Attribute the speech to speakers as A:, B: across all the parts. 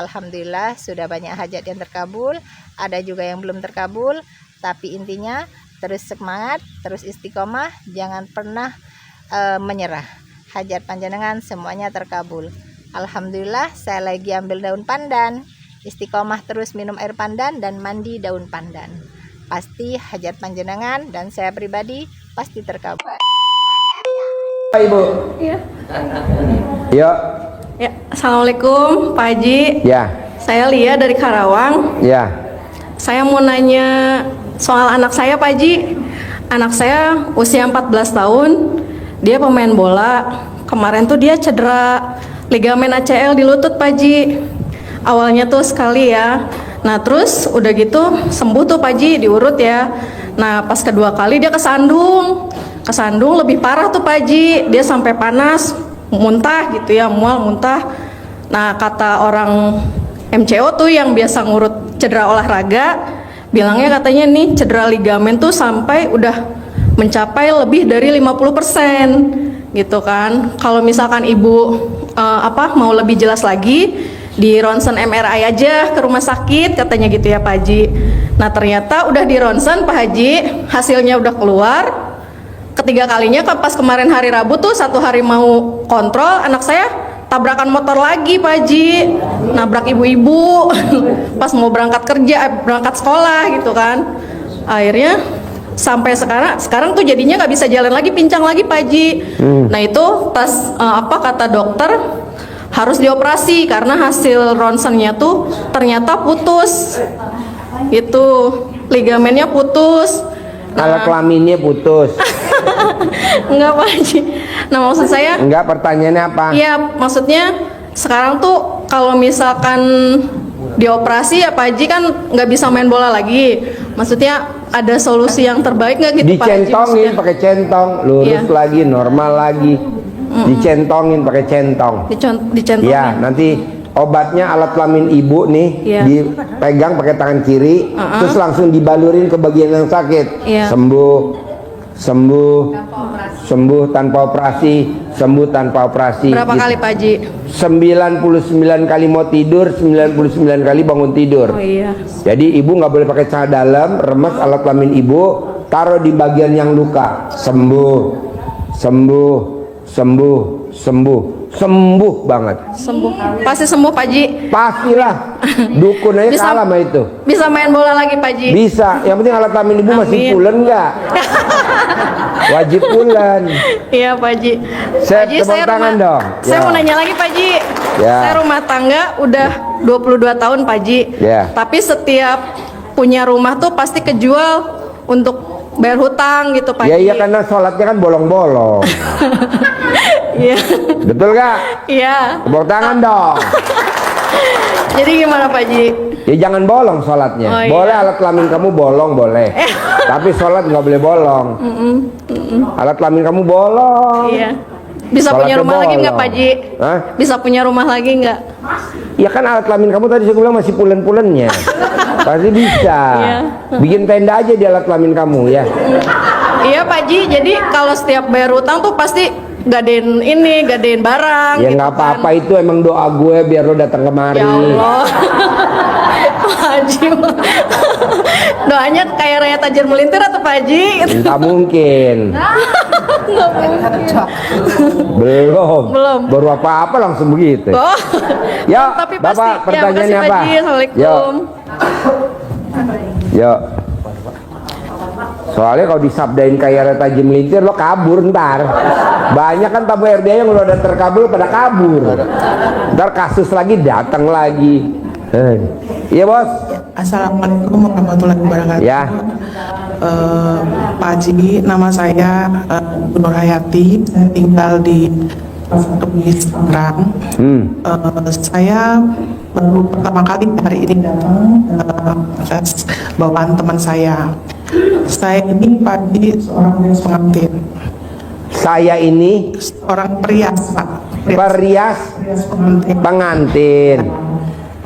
A: Alhamdulillah sudah banyak hajat yang terkabul, ada juga yang belum terkabul, tapi intinya terus semangat, terus istiqomah, jangan pernah menyerah. Hajat panjenengan semuanya terkabul. Alhamdulillah saya lagi ambil daun pandan, istiqomah terus minum air pandan dan mandi daun pandan. Pasti hajat panjenengan dan saya pribadi pasti terkabul.
B: Ibu.
C: Iya.
B: Ya.
C: Ya, Assalamualaikum Pak Haji.
B: Ya.
C: Saya Lia dari Karawang.
B: Ya.
C: Saya mau nanya soal anak saya Pak Haji. Anak saya usia 14 tahun. Dia pemain bola. Kemarin tuh dia cedera ligamen ACL di lutut Pak Haji. Awalnya tuh sekali ya. Nah terus udah gitu sembuh tuh Pak Haji, diurut ya. Nah pas kedua kali dia kesandung lebih parah tuh Pak Haji. Dia sampai panas, muntah gitu ya, mual muntah. Nah kata orang MCO tuh yang biasa ngurut cedera olahraga, bilangnya katanya nih cedera ligamen tuh sampai udah mencapai lebih dari 50% gitu kan. Kalau misalkan ibu mau lebih jelas lagi, di ronsen MRI aja ke rumah sakit katanya gitu ya Pak Haji. Nah ternyata udah di ronsen Pak Haji, hasilnya udah keluar. Ketiga kalinya pas kemarin hari Rabu tuh, satu hari mau kontrol, anak saya tabrakan motor lagi Pak Haji, nabrak ibu-ibu pas mau berangkat kerja, berangkat sekolah gitu kan. Akhirnya sampai sekarang tuh jadinya nggak bisa jalan lagi, pincang lagi Pak Haji. Nah itu pas kata dokter harus dioperasi karena hasil ronsennya tuh ternyata putus, itu ligamennya putus.
B: Alat kelaminnya putus.
C: Enggak Pak Haji. Nah maksud saya,
B: enggak, pertanyaannya apa?
C: Iya maksudnya sekarang tuh kalau misalkan dioperasi ya Pak Haji kan nggak bisa main bola lagi. Maksudnya ada solusi yang terbaik nggak gitu Pak Haji?
B: Dicentongin pakai centong, lurus
C: Iya.
B: lagi, normal lagi. Dicentongin pakai centong.
C: Dicentongin.
B: Ya, nanti obatnya alat kelamin ibu nih,
C: Iya.
B: dipegang pakai tangan kiri, terus langsung dibalurin ke bagian yang sakit.
C: Iya.
B: Sembuh tanpa operasi, sembuh tanpa operasi.
C: Berapa
B: gitu.
C: kali Pak Haji?
B: 99 kali mau tidur, 99 kali bangun tidur.
C: Oh iya.
B: Jadi ibu nggak boleh pakai celana dalam, remes alat kelamin ibu, taruh di bagian yang luka. Sembuh banget.
C: Sembuh. Pasti sembuh Pak Haji.
B: Pastilah. Dukun aja kalah sama itu.
C: Bisa main bola lagi Pak Haji.
B: Bisa. Yang penting alat kelamin ibu masih
C: Amin.
B: pulen nggak? Wajib pulen.
C: Iya Pak Haji.
B: Saya
C: Pak Haji,
B: tepuk tangan dong.
C: Saya
B: Ya.
C: mau nanya lagi Pak Haji.
B: Ya.
C: Saya rumah tangga udah 22 tahun Pak Haji.
B: Ya.
C: Tapi setiap punya rumah tuh pasti kejual untuk bayar hutang gitu Pak
B: Ya
C: Haji.
B: iya, karena sholatnya kan bolong-bolong.
C: Iya.
B: Betul nggak?
C: Iya.
B: Tepuk tangan dong.
C: Jadi gimana Pak Haji?
B: Ya jangan bolong sholatnya.
C: Oh, iya.
B: Boleh alat kelamin kamu bolong, boleh. Tapi sholat nggak boleh bolong. Alat kelamin kamu bolong.
C: Iya. Bisa
B: Sholatnya
C: punya rumah lagi nggak
B: bolong.
C: Pak Haji?
B: Hah?
C: Bisa punya rumah lagi nggak?
B: Ya kan alat kelamin kamu tadi saya bilang masih pulen-pulennya. Pasti bisa.
C: Iya.
B: Bikin tenda aja di alat kelamin kamu ya.
C: Iya Pak Haji. Jadi kalau setiap bayar hutang tuh pasti gadein barang.
B: Ya
C: gitu
B: nggak
C: kan.
B: apa-apa, itu emang doa gue biar lo datang kemari.
C: Ya Allah. Pak Haji. Doanya kayak Raya Tajir Melintir atau Pak Haji?
B: Entah mungkin.
C: Nggak mungkin.
B: Belum. Baru apa-apa langsung begitu.
C: Oh.
B: Ya,
C: Tapi
B: Bapak,
C: pasti.
B: pertanyaannya
C: ya,
B: apa?
C: Pak Haji. Assalamualaikum.
B: Yo. Soalnya kalau disabdain kayak Raya Tajir Melintir lo kabur ntar. Banyak kan tamu RDA yang udah terkabul pada kabur. Ntar kasus lagi datang lagi. Iya bos.
D: Assalamualaikum warahmatullahi wabarakatuh.
B: Ya.
D: Pak Haji, nama saya Nur Hayati, saya tinggal di Tangerang. Saya baru pertama kali hari ini datang atas bawaan teman saya. Saya ini Pak Haji seorang pengantin.
B: Saya ini
D: Orang perias, Pak.
B: perias
D: Pengantin.
B: pengantin.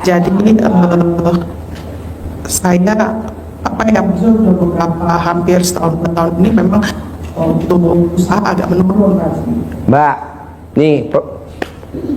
D: Jadi saya sudah beberapa hampir setahun 2 tahun ini memang untuk usaha agak menurun.
B: Mbak, nih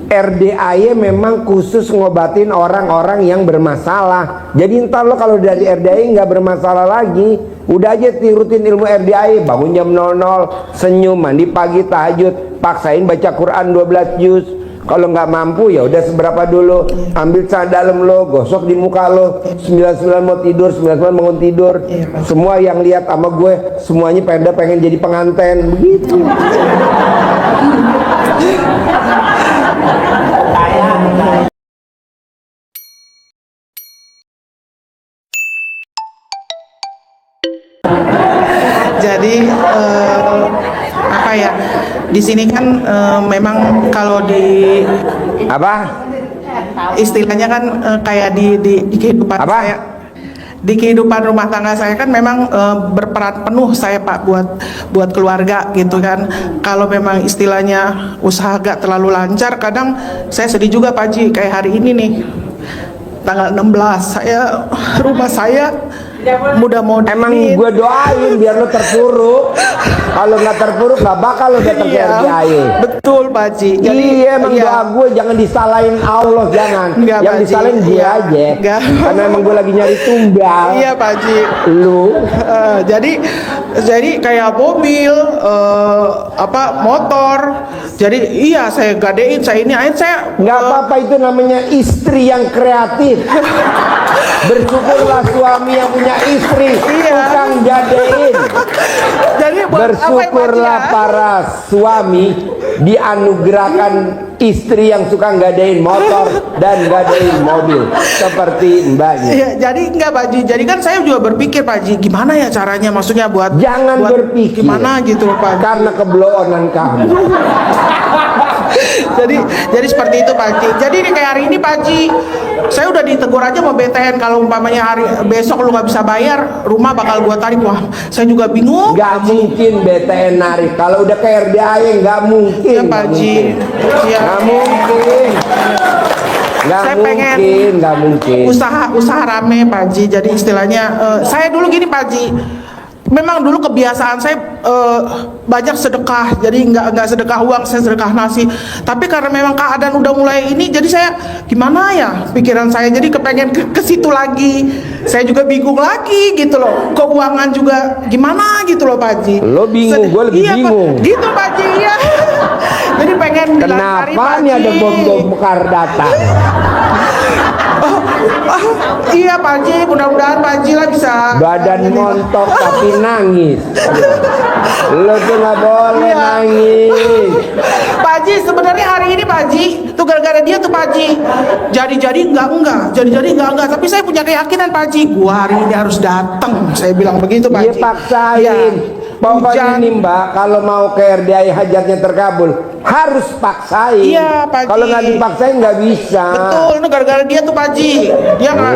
B: RDAY memang khusus ngobatin orang-orang yang bermasalah. Jadi ntar lo kalau dari RDAY nggak bermasalah lagi, udah aja rutin ilmu RDAY, bangun jam 00, senyum, mandi pagi, tahajud, paksain baca Quran 12 juz. Kalau nggak mampu ya udah seberapa dulu, ambil celana dalam lo, gosok di muka lo, 99 mau tidur, 99 bangun tidur. Semua yang lihat sama gue, semuanya pengen jadi penganten, begitu.
D: Jadi apa ya? Di sini kan memang kalau di
B: Apa?
D: istilahnya kan kayak di kehidupan
B: Apa?
D: saya, di kehidupan rumah tangga saya kan memang berperan penuh saya Pak buat keluarga gitu kan. Kalau memang istilahnya usaha gak terlalu lancar, kadang saya sedih juga Pak Ji. Kayak hari ini nih tanggal 16 rumah saya mudah mau
B: Emang gue doain biar lo terpuruk. Kalau nggak terpuruk nggak bakal lo datang ke RDAY.
D: Betul Pak Ji.
B: Iya, emang doa gue jangan disalahin Allah, jangan.
D: Enggak,
B: yang
D: Pak Ji.
B: disalahin gue
D: Iya.
B: aja.
D: Enggak.
B: Karena emang gue lagi nyari tumbal.
D: Iya Pak Ji.
B: Lu
D: jadi kayak mobil motor. Jadi iya saya gadein, saya ini saya
B: nggak apa-apa, itu namanya istri yang kreatif. Bersyukurlah suami yang punya istri tukang gadein.
D: Jadi
B: Bersyukurlah para suami dianugerahkan istri yang suka gadein motor dan gadein mobil seperti mbaknya.
D: Iya, jadi enggak Pak Ji. Jadi kan saya juga berpikir Pak Ji, gimana ya caranya, maksudnya buat
B: Jangan berpikir
D: gimana gitu Pak Ji.
B: karena kebloonan kamu.
D: jadi seperti itu Pak Ji. Jadi ini kayak hari ini Pak Ji, saya udah ditegur aja sama BTN, kalau umpamanya besok lu nggak bisa bayar, rumah bakal gua tarik. Wah, saya juga bingung.
B: Gak mungkin BTN narik. Kalau udah ke RDAY nggak mungkin.
D: Ya Pak Ji. Iya.
B: Nggak mungkin.
D: Saya pengen
B: Nggak mungkin.
D: usaha rame Pak Ji. Jadi istilahnya saya dulu gini Pak Ji, memang dulu kebiasaan saya banyak sedekah, jadi nggak sedekah uang, saya sedekah nasi. Tapi karena memang keadaan udah mulai ini, jadi saya gimana ya, pikiran saya jadi kepengen ke situ lagi. Saya juga bingung lagi gitu loh, keuangan juga gimana gitu loh Pak Ji.
B: Lo bingung, gue lagi bingung.
D: Gitu Pak Ji ya. Jadi pengen
B: Kenapa nih ada bom-bom bekar datang?
D: Iya Pak Ji, mudah-mudahan Pak Ji lah bisa.
B: Badan montok tapi nangis. Lo tuh nggak boleh nangis.
D: Pak Ji, sebenarnya hari ini Pak Ji tuh gara-gara dia tuh Pak Ji jadi enggak, tapi saya punya keyakinan Pak Ji, gua hari ini harus datang, saya bilang begitu Pak
B: Dia
D: Ji.
B: paksain.
D: Ya.
B: Pokoknya nih Mbak, kalau mau ke RDAY hajatnya terkabul harus paksain.
D: Iya, Pak Ji.
B: Kalau nggak dipaksain nggak bisa.
D: Betul, itu gara-gara dia tuh Pak Ji. Dia nggak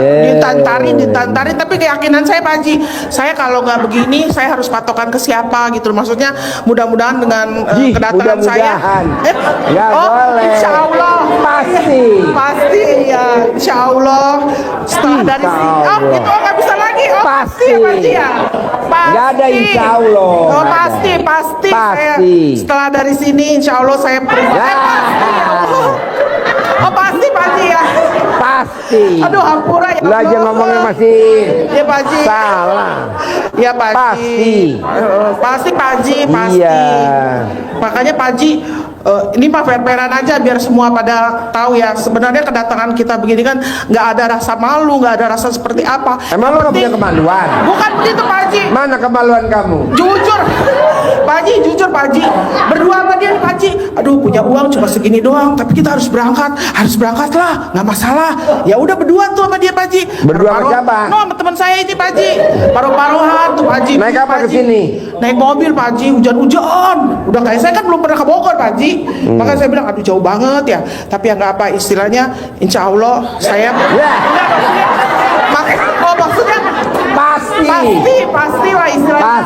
D: ditantarin, tapi keyakinan saya Pak Ji, saya kalau nggak begini, saya harus patokan ke siapa gitu. Maksudnya mudah-mudahan dengan kedatangan saya.
B: Nggak boleh.
D: Insya Allah. Pasti ya, Insya Allah. Setelah dari sini, itu nggak bisa lagi. Pasti Pak Ji ya.
B: Nggak ada insya Allah.
D: Oh, pasti. Saya, setelah dari sini, Insya Allah saya Oh pasti Pak Ji ya.
B: Pasti.
D: Aduh hampura ya.
B: Lu aja ngomongnya masih
D: ya Pak Ji.
B: salah.
D: Ya Pak Ji. Pasti Pak Ji, pasti.
B: Iya.
D: Makanya Pak Ji, ini mah fair-fairan aja biar semua pada tahu ya. Sebenarnya kedatangan kita begini kan nggak ada rasa malu, nggak ada rasa seperti apa.
B: Emang lo nggak punya kemaluan?
D: Bukan begitu Pak Ji.
B: Mana kemaluan kamu?
D: Jujur Pak Ji, berdua sama dia nih Pak Ji. Aduh punya uang cuma segini doang, tapi kita harus berangkat lah, nggak masalah. Ya udah berdua tuh sama dia Pak Ji.
B: Berdua sama siapa?
D: No, sama teman saya ini Pak Ji. Paruh-paruhan tuh Pak Ji.
B: Naik apa
D: Pak
B: ke
D: Ji.
B: sini?
D: Naik mobil Pak Ji, hujan-hujan. Udah kayak saya kan belum pernah ke Bogor Pak Ji. Makanya saya bilang aduh jauh banget ya. Tapi ya nggak apa, istilahnya Insya Allah saya.
B: Ya.
D: Maksudnya pasti lah istilahnya.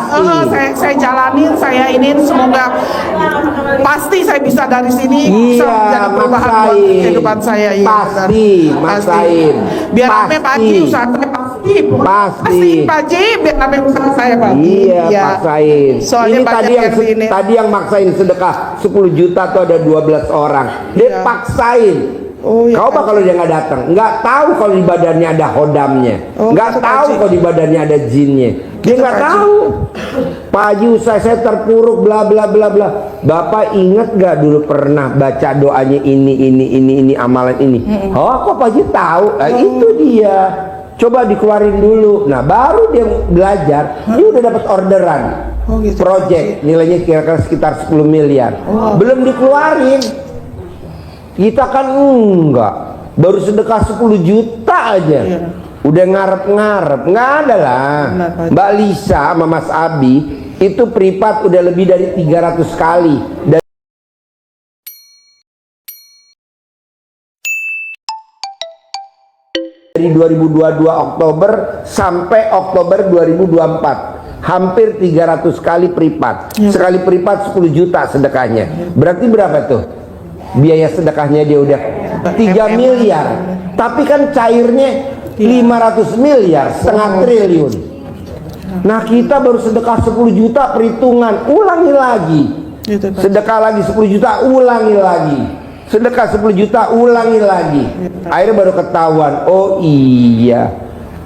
D: Saya jalanin, saya ini semoga pasti saya bisa dari sini bisa menjadi perubahan buat kehidupan saya. Iya,
B: Pasti.
D: Biar rame Pak Ji, usaha pasti.
B: Pasti.
D: Pak Haji, biar ambil usaha saya Pak Haji.
B: Iya, paksain.
D: Soalnya
B: Ini
D: banyak ini.
B: tadi yang maksain sedekah 10 juta tuh ada 12 orang. Dia
D: Iya.
B: paksain.
D: Oh, iya,
B: Coba
D: Pak
B: kalau dia nggak datang, nggak tahu kalau di badannya ada hodamnya,
D: Oh,
B: nggak
D: gitu, Pak
B: tahu
D: Haji.
B: kalau di badannya ada jinnya. Dia
D: Gitu,
B: nggak
D: Pak Haji.
B: tahu. Pak Haji, usaha saya terpuruk, bla bla bla bla. Bapak ingat gak dulu pernah baca doanya ini amalan ini? Oh, kok Pak Haji tahu? Itu dia. Coba dikeluarin dulu. Nah, baru dia belajar. Dia udah dapat orderan.
D: Oh, gitu,
B: Project nilainya kira-kira sekitar 10 miliar. Belum dikeluarin. Kita kan enggak, baru sedekah 10 juta aja.
D: Iya.
B: Udah ngarep-ngarep, nggak ada lah.
D: Benar, Pak.
B: Mbak Lisa sama Mas Abi itu privat udah lebih dari 300 kali. Dari 2022 Oktober sampai Oktober 2024 hampir 300 kali privat. Sekali privat 10 juta sedekahnya. Berarti berapa tuh? Biaya sedekahnya dia udah 3 miliar. Tapi kan cairnya 500 miliar, setengah triliun. Nah, kita baru sedekah 10 juta perhitungan, ulangi lagi.
D: Gitu, Pak.
B: Sedekah lagi 10 juta, ulangi lagi. Sedekah 10 juta, ulangi lagi. Akhirnya baru ketahuan, oh iya,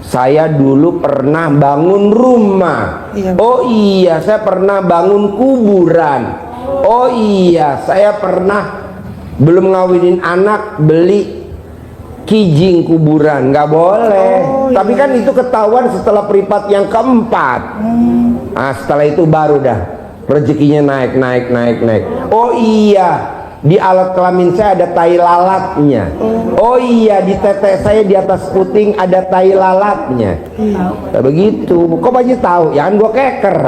B: saya dulu pernah bangun rumah.
D: Iya.
B: Oh iya, saya pernah bangun kuburan. Oh iya, saya pernah belum ngawinin anak beli kijing kuburan. Nggak boleh. Tapi kan itu ketahuan setelah privat yang keempat. Nah, setelah itu baru dah rezekinya naik. Oh iya, di alat kelamin saya ada tai lalatnya. Oh iya, di tete saya di atas puting ada tai lalatnya. Nah, begitu. Kok Pak Haji tahu? Ya kan gua keker.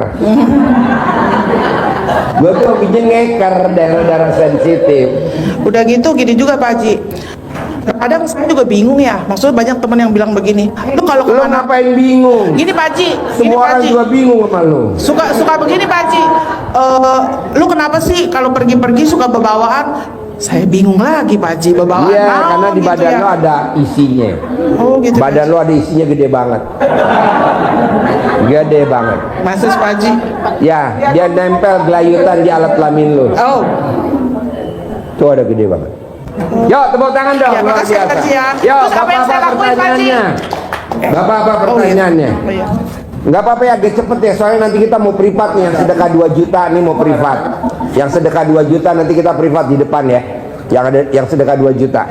B: Gua tuh hobinya ngeker daerah-daerah sensitif.
D: Udah gitu gini juga Pak Haji. Kadang saya juga bingung ya. Maksudnya banyak teman yang bilang begini. Lu kalau
B: Lo
D: kemana?
B: ngapain bingung?
D: Gini Pak Haji. Gini
B: Semua
D: Pak
B: orang
D: Haji.
B: juga bingung sama lo.
D: Suka begini Pak Haji. Lu kenapa sih kalau pergi-pergi suka bebawaan? Saya bingung lagi Pak Haji, bebawaan.
B: Iya,
D: naon
B: karena di
D: gitu
B: badan
D: ya.
B: lo ada isinya.
D: Oh gitu.
B: Badan lo ada isinya gede banget. Gede banget.
D: Masa Pak Haji?
B: Ya, dia nempel gelayutan di alat kelamin lo.
D: Oh.
B: Tuh ada gede banget. Yuk, tepuk tangan dong.
D: Ya,
B: luar
D: makasih,
B: biasa.
D: Pak Haji, ya.
B: Yuk,
D: Terus apa yang saya lakuin, Pak Haji?
B: pertanyaannya? Gak apa-apa pertanyaannya.
D: Oh iya.
B: Nggak apa-apa ya, agak cepet ya, soalnya nanti kita mau privat nih, yang sedekah 2 juta nih mau privat. Yang sedekah 2 juta nanti kita privat di depan ya. Yang sedekah 2 juta.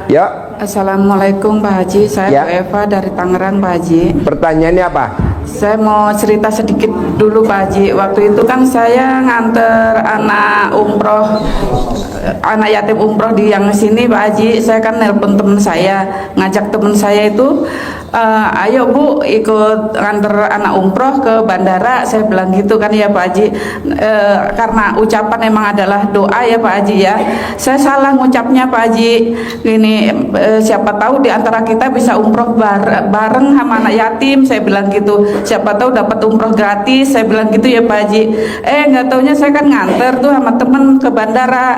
B: Yuk,
E: Assalamualaikum Pak Haji, saya
B: Ya.
E: Bu Eva dari Tangerang Pak Haji.
B: pertanyaannya apa?
E: Saya mau cerita sedikit dulu Pak Haji. Waktu itu kan saya nganter anak umroh, anak yatim umroh di yang sini Pak Haji. Saya kan nelpon teman saya, ngajak teman saya itu, ayo Bu ikut nganter anak umroh ke bandara. Saya bilang gitu kan ya Pak Haji. Karena ucapan emang adalah doa ya Pak Haji ya. Saya salah ngucapnya Pak Haji. Gini, siapa tahu di antara kita bisa umroh bareng sama anak yatim. Saya bilang gitu. Siapa tahu dapat umroh gratis. Saya bilang gitu ya Pak Haji. Nggak taunya saya kan nganter tuh sama temen ke bandara.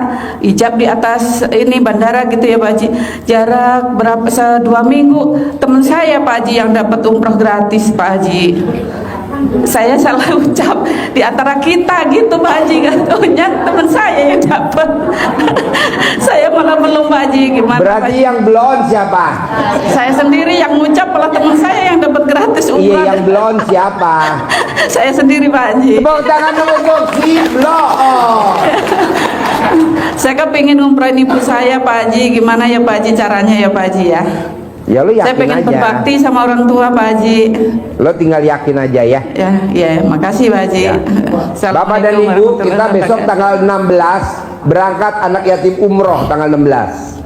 E: Ijab di atas ini bandara gitu ya Pak Haji. Jarak berapa 2 minggu temen saya Pak Haji yang dapat umroh gratis Pak Haji. Saya salah ucap di antara kita gitu Pak Haji, nggak taunya teman saya yang dapat. Saya malah belum Pak Haji, gimana Pak
B: Berarti
E: Haji?
B: yang blon siapa?
E: Saya sendiri yang ngucap, malah teman saya yang dapat gratis
B: Iya,
E: umroh.
B: yang blon siapa?
E: Saya sendiri Pak Haji.
B: Tepuk tangan dulu untuk si blon.
E: Saya kepingin ngumrohin ibu saya Pak Haji, gimana ya Pak Haji caranya ya Pak Haji ya?
B: Ya lo
E: Saya
B: yakin
E: pengen
B: aja.
E: berbakti sama orang tua Pak Haji.
B: Lo tinggal yakin aja ya.
E: Ya, makasih Pak Haji.
B: Bapak dan
E: Assalamualaikum
B: Ibu, kita
E: warahmatullahi
B: besok
E: wabarakatuh.
B: tanggal 16 berangkat anak yatim umroh tanggal 16.